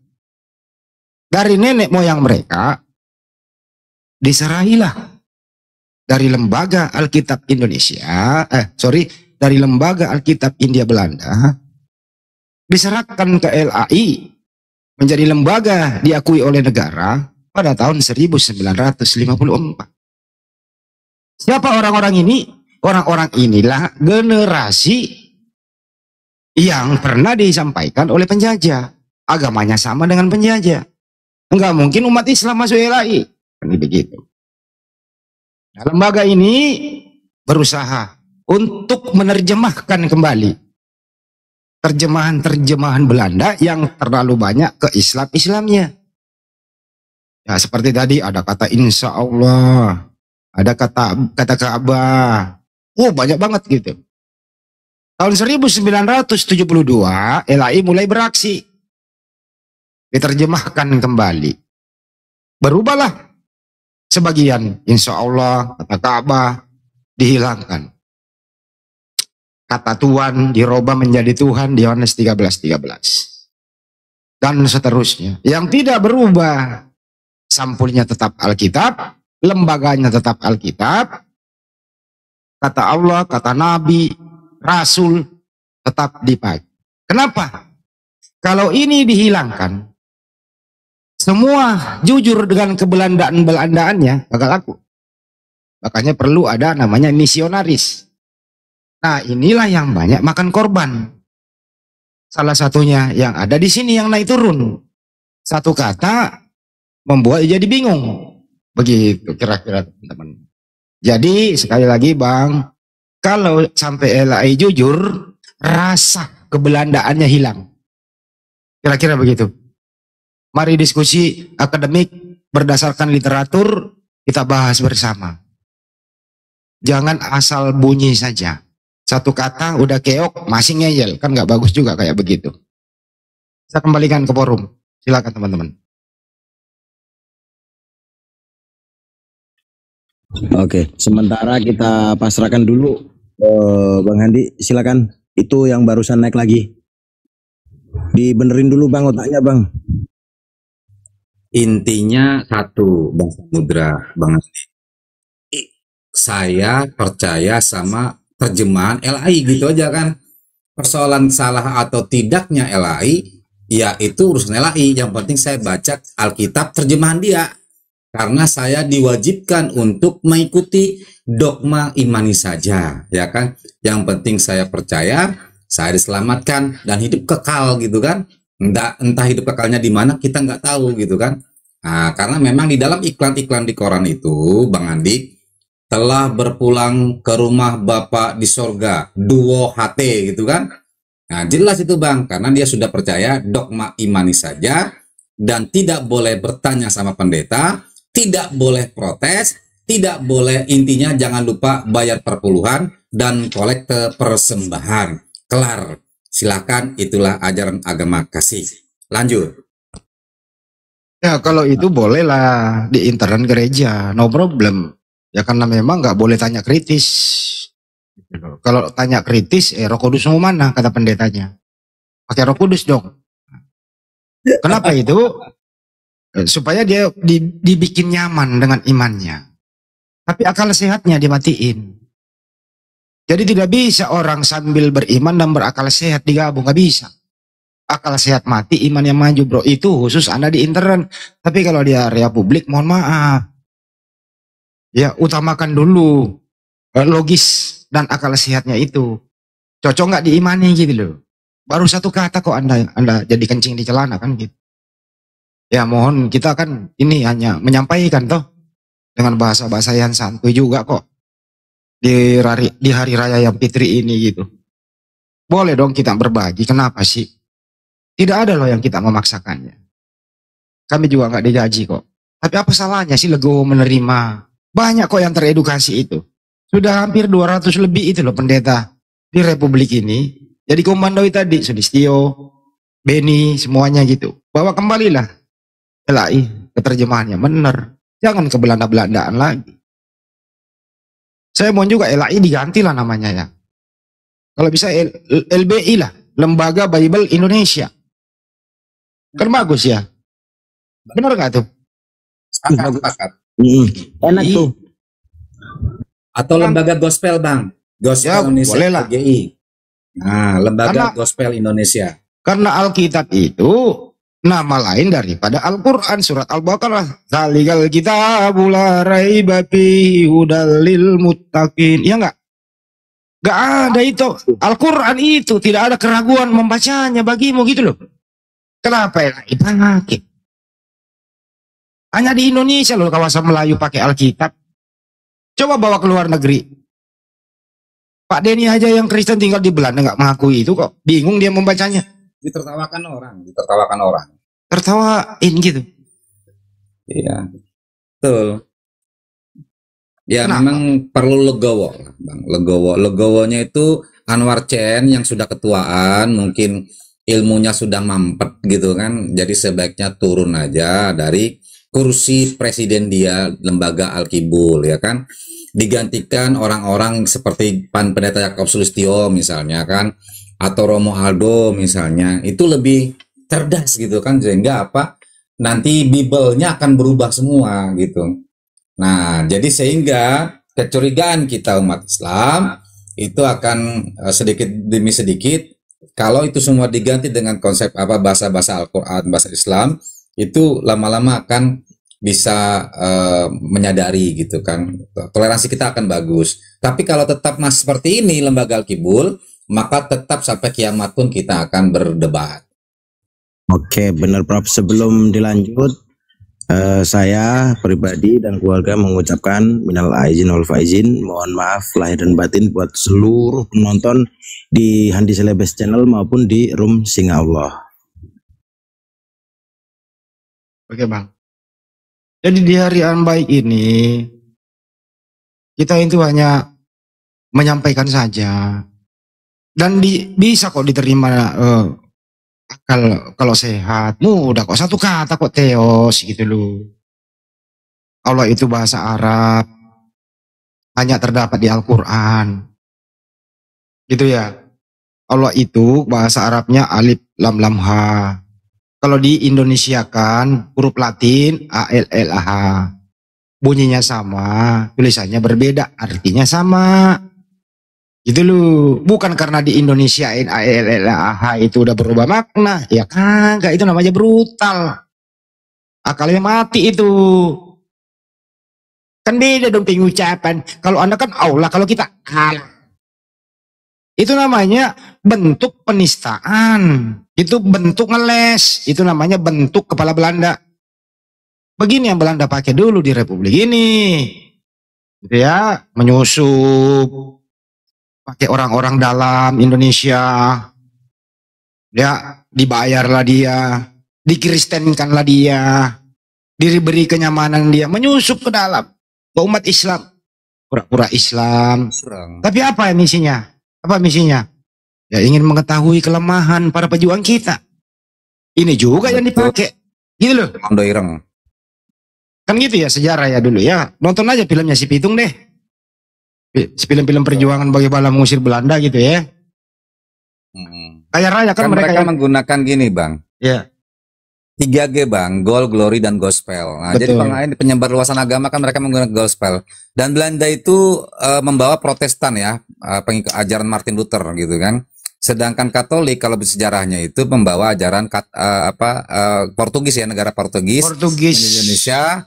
dari nenek moyang mereka, diserahilah dari Lembaga Alkitab Indonesia, dari Lembaga Alkitab Hindia Belanda, diserahkan ke LAI, menjadi lembaga diakui oleh negara pada tahun 1954. Siapa orang-orang ini? Orang-orang inilah generasi yang pernah disampaikan oleh penjajah. Agamanya sama dengan penjajah. Enggak mungkin umat Islam masuk LAI. Ini begitu. Nah, lembaga ini berusaha untuk menerjemahkan kembali terjemahan-terjemahan Belanda yang terlalu banyak ke Islamnya. Ya, seperti tadi ada kata insya Allah, ada kata Ka'bah. Oh, banyak banget gitu. Tahun 1972 LAI mulai beraksi. Diterjemahkan kembali. Berubahlah sebagian, insya Allah, kata Ka'bah dihilangkan. Kata Tuhan dirubah menjadi Tuhan di Yohanes 13:13. Dan seterusnya. Yang tidak berubah, sampulnya tetap Alkitab, lembaganya tetap Alkitab, kata Allah, kata Nabi, Rasul tetap dipakai. Kenapa? Kalau ini dihilangkan, semua jujur dengan kebelandaan-belandaannya bakal laku. Makanya perlu ada namanya misionaris. Nah, inilah yang banyak makan korban. Salah satunya yang ada di sini yang naik turun. Satu kata membuat jadi bingung. Begitu kira-kira, teman-teman. Jadi sekali lagi, Bang, kalau sampai LAI jujur, rasa kebelandaannya hilang. Kira-kira begitu. Mari diskusi akademik berdasarkan literatur, kita bahas bersama. Jangan asal bunyi saja. Satu kata udah keok, masih ngeyel. Kan nggak bagus juga kayak begitu. Saya kembalikan ke forum. Silakan teman-teman. Oke, sementara kita pasrahkan dulu Bang Handi, silakan. Itu yang barusan naik lagi. Dibenerin dulu Bang otaknya Bang. Intinya satu, Bang Samudra, Bang Andi. Saya percaya sama terjemahan LAI gitu aja kan. Persoalan salah atau tidaknya LAI, ya itu urusan LAI. Yang penting saya baca Alkitab terjemahan dia. Karena saya diwajibkan untuk mengikuti dogma imani saja, ya kan. Yang penting saya percaya, saya diselamatkan dan hidup kekal gitu kan. Entah hidup kekalnya di mana kita nggak tahu gitu kan. Nah, karena memang di dalam iklan-iklan di koran itu, Bang Andi, telah berpulang ke rumah Bapak di sorga, duo HT gitu kan. Nah, jelas itu Bang, karena dia sudah percaya dogma imani saja dan tidak boleh bertanya sama pendeta, tidak boleh protes, tidak boleh, intinya jangan lupa bayar perpuluhan dan kolekte persembahan. Kelar. Silakan, itulah ajaran agama kasih. Lanjut. Ya kalau itu bolehlah di intern gereja, no problem. Ya karena memang nggak boleh tanya kritis. Kalau tanya kritis, Roh Kudus mau mana kata pendetanya? Pakai Roh Kudus dong. Kenapa itu? Supaya dia dibikin nyaman dengan imannya. Tapi akal sehatnya dimatiin. Jadi tidak bisa orang sambil beriman dan berakal sehat digabung, nggak bisa. Akal sehat mati, iman yang maju bro. Itu khusus Anda di intern. Tapi kalau di area publik, mohon maaf. Ya utamakan dulu logis dan akal sehatnya itu. Cocok nggak diimani gitu loh. Baru satu kata kok Anda jadi kencing di celana kan gitu. Ya mohon kita kan ini hanya menyampaikan toh dengan bahasa-bahasa yang santuy juga kok di hari raya yang fitri ini gitu. Boleh dong kita berbagi, kenapa sih? Tidak ada loh yang kita memaksakannya. Kami juga nggak digaji kok. Tapi apa salahnya sih legowo menerima? Banyak kok yang teredukasi itu. Sudah hampir 200 lebih itu loh pendeta di Republik ini. Jadi komandoi tadi, Sudistio, Beni, semuanya gitu. Bawa kembalilah LAI keterjemahannya benar. Jangan ke Belanda-Belandaan lagi. Saya mau juga LAI diganti lah namanya ya. Kalau bisa LBI lah, Lembaga Bible Indonesia. Kan bagus ya. Benar nggak tuh? Sepakat. Enak tuh. Atau lembaga gospel Bang. Gospel Ya, Indonesia boleh lah. LGI. Nah, lembaga Karena- gospel Indonesia. Karena Alkitab itu nama lain daripada Al-Quran, surat Al-Baqarah. Zalikal kitabul la raiba fihi hudal lil muttaqin. Ya enggak? Enggak ada itu. Al-Quran itu tidak ada keraguan membacanya bagimu gitu loh. Kenapa ya? Dipakai. Hanya di Indonesia loh kawasan Melayu pakai Alkitab. Coba bawa ke luar negeri. Pak Denny aja yang Kristen tinggal di Belanda nggak mengakui itu kok. Bingung dia membacanya. Ditertawakan orang. Tertawain gitu. Iya. Betul. Ya Kenapa? memang perlu legowo, Bang. Legowonya itu Anwar Chen yang sudah ketuaan, mungkin ilmunya sudah mampet gitu kan. Jadi sebaiknya turun aja dari kursi presiden dia lembaga Alkibul ya kan. Digantikan orang-orang seperti Pendeta Yakob Sulistyo misalnya kan, atau Romo Aldo misalnya. Itu lebih cerdas gitu kan, sehingga apa? Nanti Bible-nya akan berubah semua gitu. Nah, jadi sehingga kecurigaan kita umat Islam itu akan sedikit demi sedikit, kalau itu semua diganti dengan konsep apa bahasa-bahasa Al-Quran, bahasa Islam, itu lama-lama akan bisa menyadari gitu kan, toleransi kita akan bagus. Tapi kalau tetap masih seperti ini lembaga Al-Kibul, maka tetap sampai kiamat pun kita akan berdebat. Oke, benar Prof. Sebelum dilanjut, saya pribadi dan keluarga mengucapkan minal aizin wal faizin, mohon maaf lahir dan batin buat seluruh penonton di Handi Celebes Channel maupun di Room Singa Allah. Oke bang. Jadi di hari yang baik ini kita itu hanya menyampaikan saja dan bisa kok diterima kalau sehat. Mudah kok, satu kata kok teos gitu loh. Allah itu bahasa Arab, hanya terdapat di Al-Quran. Gitu ya. Allah itu bahasa Arabnya alif lam lam ha. Kalau di Indonesia kan huruf Latin ALLH. Bunyinya sama, tulisannya berbeda, artinya sama. Gitu loh. Bukan karena di Indonesiain ALLH itu udah berubah makna. Ya kagak, itu namanya brutal. Akalnya mati itu. Kan beda dong pengucapan. Kalau Anda kan Allah, kalau kita Allah. Itu namanya bentuk penistaan. Itu bentuk ngeles. Itu namanya bentuk kepala Belanda. Begini yang Belanda pakai dulu di Republik ini. Gitu ya, menyusup. Pakai orang-orang dalam Indonesia. Ya, dibayarlah dia. Dikristenkanlah dia. Diberi kenyamanan dia. Menyusup ke dalam. Ke umat Islam. Pura-pura Islam. Tapi apa misinya? Apa misinya? Ya ingin mengetahui kelemahan para pejuang kita. Ini juga yang dipakai. Gitu loh. Mando Ireng. Kan gitu ya sejarah ya dulu ya. Nonton aja filmnya si Pitung deh. Film-film perjuangan bagaimana mengusir Belanda gitu ya. Kaya raya kan mereka yang menggunakan gini bang. Ya. 3G bang, Goal, Glory, dan Gospel. Nah, jadi bang, ini penyebar luasan agama kan mereka menggunakan Gospel. Dan Belanda itu membawa Protestan ya, pengikut ajaran Martin Luther gitu kan. Sedangkan Katolik kalau sejarahnya itu membawa ajaran Portugis ya, negara Portugis. Indonesia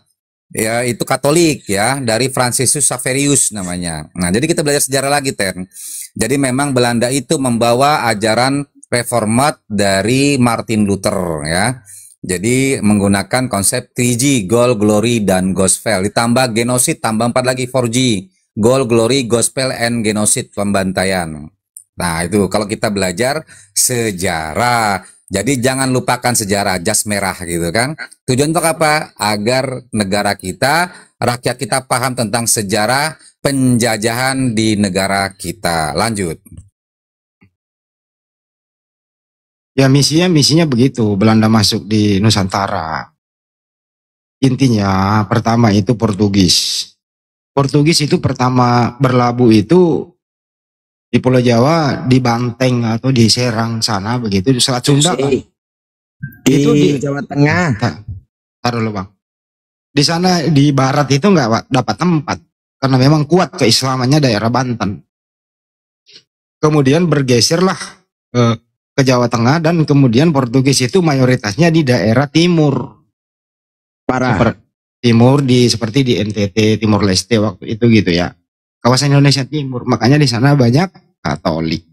ya itu Katolik ya, dari Franciscus Xaverius namanya. Nah, jadi kita belajar sejarah lagi Ten. Jadi memang Belanda itu membawa ajaran reformat dari Martin Luther ya. Jadi menggunakan konsep 3G, Goal, Glory, dan Gospel. Ditambah genosid, tambah 4 lagi 4G. Goal, Glory, Gospel, and Genosid, pembantaian. Nah itu kalau kita belajar sejarah. Jadi jangan lupakan sejarah, jas merah gitu kan. Tujuan untuk apa? Agar negara kita, rakyat kita paham tentang sejarah penjajahan di negara kita. Lanjut. Ya misinya begitu. Belanda masuk di Nusantara. Intinya pertama itu Portugis. Portugis itu pertama berlabuh itu di Pulau Jawa, di Banteng atau di Serang sana begitu. Di Selat Sunda kan? Itu di Jawa Tengah. Taruh dulu bang. Di sana di barat itu nggak dapat tempat karena memang kuat keislamannya daerah Banten. Kemudian bergeserlah ke Jawa Tengah dan kemudian Portugis itu mayoritasnya di daerah timur. Timur seperti di NTT, Timor Leste waktu itu gitu ya. Kawasan Indonesia Timur, makanya di sana banyak Katolik.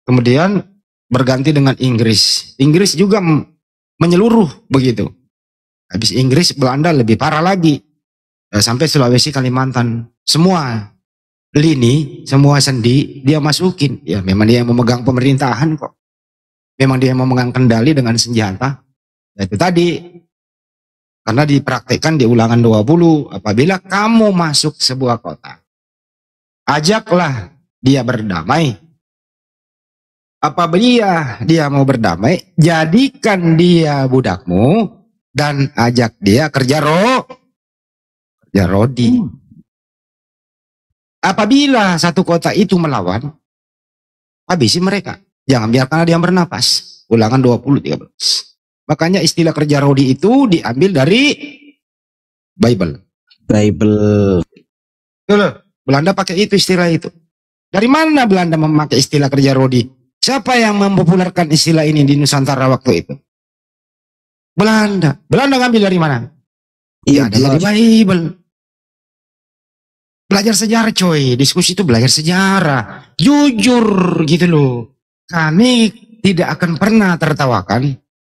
Kemudian berganti dengan Inggris. Inggris juga menyeluruh begitu. Habis Inggris, Belanda lebih parah lagi. Sampai Sulawesi, Kalimantan, semua lini, semua sendi dia masukin. Ya memang dia yang memegang pemerintahan kok. Memang dia yang memegang kendali dengan senjata. Ya, itu tadi. Karena dipraktekkan di ulangan 20. Apabila kamu masuk sebuah kota, ajaklah dia berdamai. Apabila dia mau berdamai, jadikan dia budakmu dan ajak dia kerja rodi. Apabila satu kota itu melawan, habisi mereka. Jangan biarkan ada yang bernapas. Ulangan 20-13. Makanya istilah kerja rodi itu diambil dari Bible. Belanda pakai itu istilah itu. Dari mana Belanda memakai istilah kerja rodi? Siapa yang mempopulerkan istilah ini di Nusantara waktu itu? Belanda. Belanda ngambil dari mana? Iya, dari Bible. Belajar sejarah coy, diskusi itu belajar sejarah. Jujur gitu loh. Kami tidak akan pernah tertawakan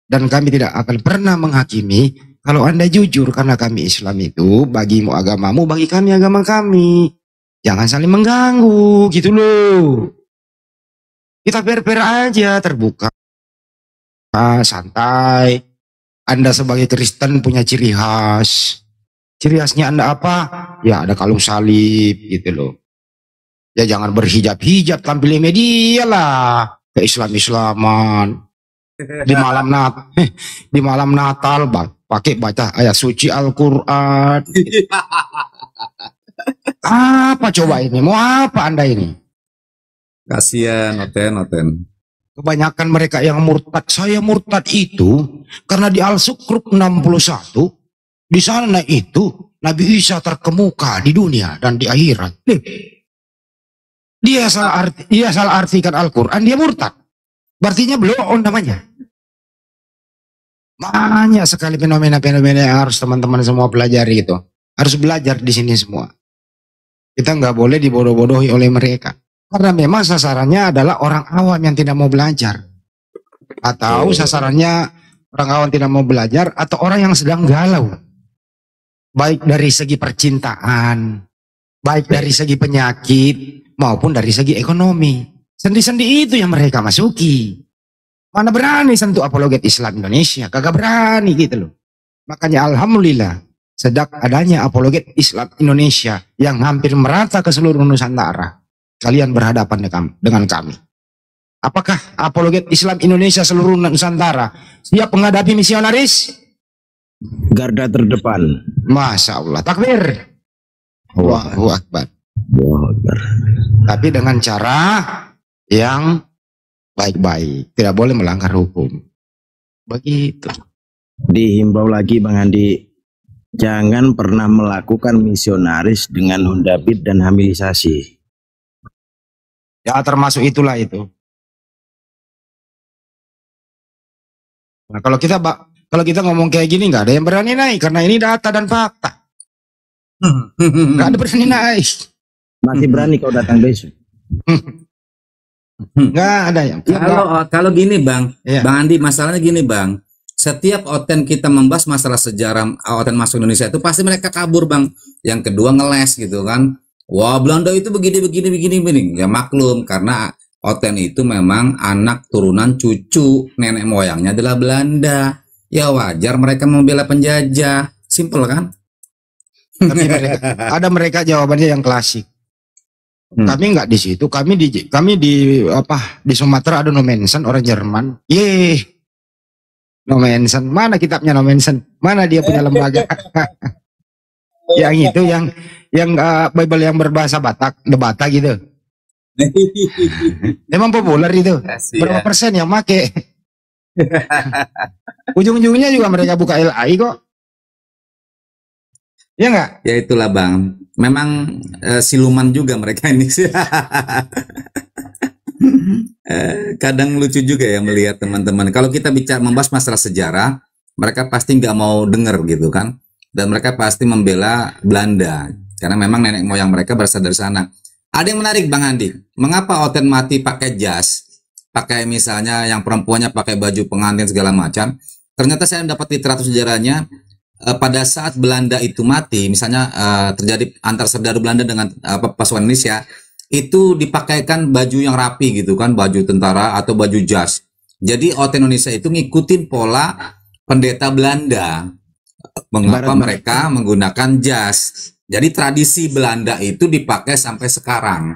dan kami tidak akan pernah menghakimi kalau Anda jujur, karena kami Islam itu bagimu agamamu, bagi kami agama kami. Jangan saling mengganggu gitu loh. Kita fair-fair aja, terbuka, santai. Anda sebagai Kristen punya ciri khas. Ciri khasnya Anda apa? Ya ada kalung salib gitu loh. Ya jangan berhijab-hijab tampil di media lah. Keislam-islaman. Di malam Natal pakai baca ayat suci Al-Quran. Apa coba ini? Mau apa Anda ini? Kasihan Oten. Kebanyakan mereka yang murtad, saya murtad itu karena di Al-Sukruk 61, di sana itu Nabi Isa terkemuka di dunia dan di akhirat. Dia salah artikan Al-Quran, dia murtad. Berartinya belum namanya. Banyak sekali fenomena-fenomena yang harus teman-teman semua pelajari itu. Harus belajar di sini semua. Kita nggak boleh dibodoh-bodohi oleh mereka. Karena memang sasarannya adalah orang awam yang tidak mau belajar. Atau sasarannya orang awam tidak mau belajar atau orang yang sedang galau. Baik dari segi percintaan, baik dari segi penyakit, maupun dari segi ekonomi. Sendi-sendi itu yang mereka masuki. Mana berani sentuh apologet Islam Indonesia, kagak berani gitu loh. Makanya alhamdulillah, sejak adanya apologet Islam Indonesia yang hampir merata ke seluruh Nusantara, kalian berhadapan dengan kami. Apakah apologet Islam Indonesia seluruh Nusantara siap menghadapi misionaris? Garda terdepan. Masya Allah, takbir. Allahu Akbar. Tapi dengan cara yang baik-baik, tidak boleh melanggar hukum. Begitu. Dihimbau lagi Bang Andi, jangan pernah melakukan misionaris dengan hundabit dan hamilisasi. Ya termasuk itulah itu. Nah kalau kita ngomong kayak gini nggak ada yang berani naik karena ini data dan fakta. Nggak ada berani naik. Masih berani kau datang besok? Nggak ada yang. Kalau gini Bang, Ya. Bang Andi, masalahnya gini Bang. Setiap Oten kita membahas masalah sejarah Oten masuk Indonesia itu pasti mereka kabur Bang. Yang kedua ngeles gitu kan. Wah Belanda itu begini. Ya maklum karena Oten itu memang anak turunan cucu nenek moyangnya adalah Belanda. Ya wajar mereka membela penjajah. Simple kan? Tapi ada mereka jawabannya yang klasik. Kami nggak di situ. Kami di Sumatera ada no mention orang Jerman. No mention. Mana kitabnya no mention? Mana dia punya lembaga? Yang itu yang Bible yang berbahasa Batak, Debata gitu. Emang populer itu. Berapa persen yang make? Ujung-ujungnya juga mereka buka LAI kok. Ya nggak? Ya itulah Bang. Memang siluman juga mereka ini sih. Kadang lucu juga ya melihat teman-teman. Kalau kita membahas masalah sejarah, mereka pasti nggak mau denger gitu kan. Dan mereka pasti membela Belanda. Karena memang nenek moyang mereka berasal dari sana. Ada yang menarik Bang Andi. Mengapa Oten mati pakai jas? Pakai misalnya yang perempuannya pakai baju pengantin segala macam. Ternyata saya dapat literatur sejarahnya. Pada saat Belanda itu mati, misalnya terjadi antar serdadu Belanda dengan pasukan Indonesia, itu dipakaikan baju yang rapi gitu kan, baju tentara atau baju jas. Jadi Oten Indonesia itu ngikutin pola pendeta Belanda. Mengapa mereka menggunakan jas? Jadi tradisi Belanda itu dipakai sampai sekarang.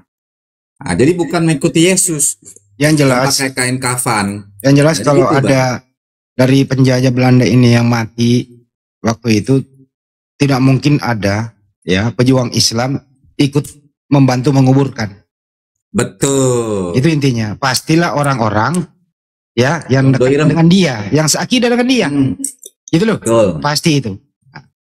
Nah, jadi bukan mengikuti Yesus. Yang jelas pakai kain kafan. Yang jelas Jadi kalau gitu, ada dari penjajah Belanda ini yang mati waktu itu, tidak mungkin ada ya pejuang Islam ikut membantu menguburkan. Betul. Itu intinya. Pastilah orang-orang ya yang dekat Doirem. dengan dia, yang seakidah dengan dia. Gitu loh. Betul. Pasti itu.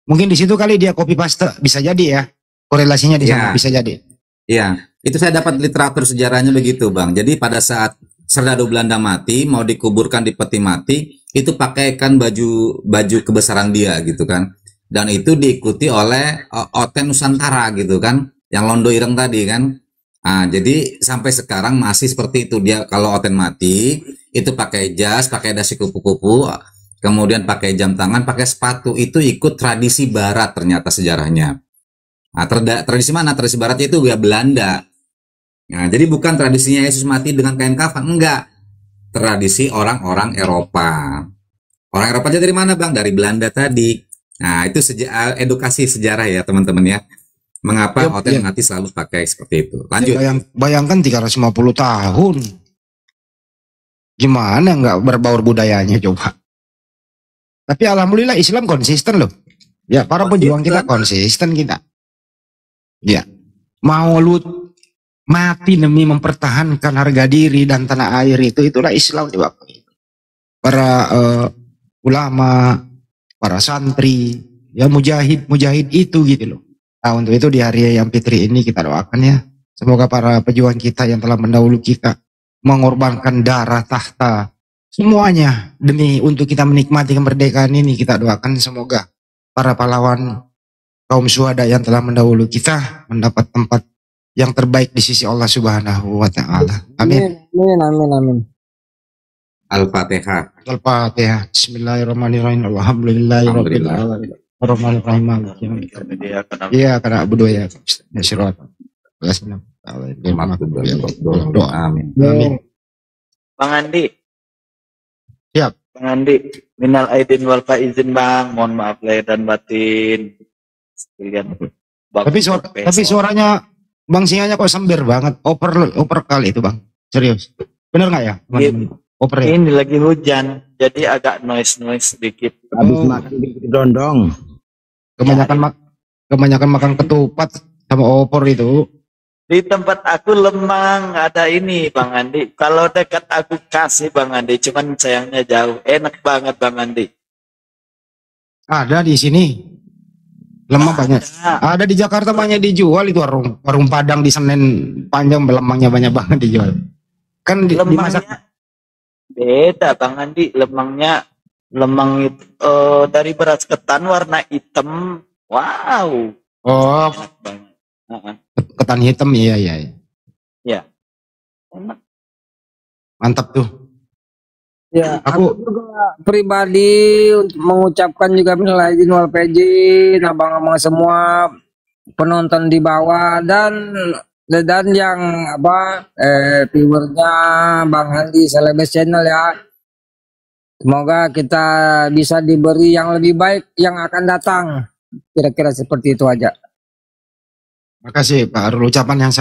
Mungkin di situ kali dia copy paste, bisa jadi ya. Korelasinya di sana Ya. bisa jadi. Iya, itu saya dapat literatur sejarahnya begitu, Bang. Jadi pada saat serdadu Belanda mati, mau dikuburkan di peti mati, itu pakaikan baju kebesaran dia gitu kan. Dan itu diikuti oleh Oten Nusantara gitu kan, yang Londo Ireng tadi kan. Nah, jadi sampai sekarang masih seperti itu. Dia kalau Oten mati, itu pakai jas, pakai dasi kupu-kupu, kemudian pakai jam tangan, pakai sepatu. Itu ikut tradisi barat ternyata sejarahnya. Nah, tradisi mana? Tradisi baratnya itu ya Belanda. Nah, jadi bukan tradisinya Yesus mati dengan kain kafan, enggak. Tradisi orang-orang Eropa. Orang Eropa aja dari mana, Bang? Dari Belanda tadi. Nah, itu edukasi sejarah ya, teman-teman ya. Mengapa Oten mati selalu pakai seperti itu. Lanjut. Bayangkan 350 tahun. Gimana nggak berbaur budayanya coba. Tapi alhamdulillah Islam konsisten loh. Ya, para pejuang kita konsisten kita. Ya. mau lu mati demi mempertahankan harga diri dan tanah air itulah Islam di waktu itu. Para ulama, para santri, ya mujahid itu gitu loh. Nah, untuk itu di hari yang fitri ini kita doakan ya, semoga para pejuang kita yang telah mendahulu kita mengorbankan darah, tahta, semuanya demi untuk kita menikmati kemerdekaan ini, kita doakan semoga para pahlawan kaum syuhada yang telah mendahulu kita mendapat tempat yang terbaik di sisi Allah Subhanahu wa taala. Amin. Amin. Al-Fatihah. Al-Fatihah. Bismillahirrahmanirrahim. Alhamdulillahirabbil alamin. Ar-Rahmanir-Rahim. Iya, karena abudu ya. Syirot. Amin. Amin. Bang Andi. Siap. Bang Andi, minal aidin wal faizin Bang, mohon maaf lahir dan batin. Sekalian. Tapi suaranya Bang Singanya kok sember banget. Oper kali itu Bang. Serius. Bener nggak ya? Oper ya? Ini lagi hujan, jadi agak noise sedikit. Habis makan dondong. Kebanyakan makan ketupat sama opor itu. Di tempat aku lemang ada ini Bang Andi. Kalau dekat aku kasih Bang Andi, cuman sayangnya jauh. Enak banget Bang Andi. Ada di sini. Lemang banyak. Ada di Jakarta banyak dijual itu warung Padang di Senen Panjang, lemangnya banyak banget dijual. Kan dimasak. Beda Bang Andi, lemang itu dari beras ketan warna hitam. Wow. Oh. Enak banget. Ketan hitam, iya. Ya. Enak. Mantap tuh. Ya, Aku juga pribadi untuk mengucapkan juga minal aidin wal faizin, abang-abang semua penonton di bawah dan yang viewernya Bang Andi Celebes Channel ya. Semoga kita bisa diberi yang lebih baik yang akan datang. Kira-kira seperti itu aja. makasih Pak Arul, ucapan yang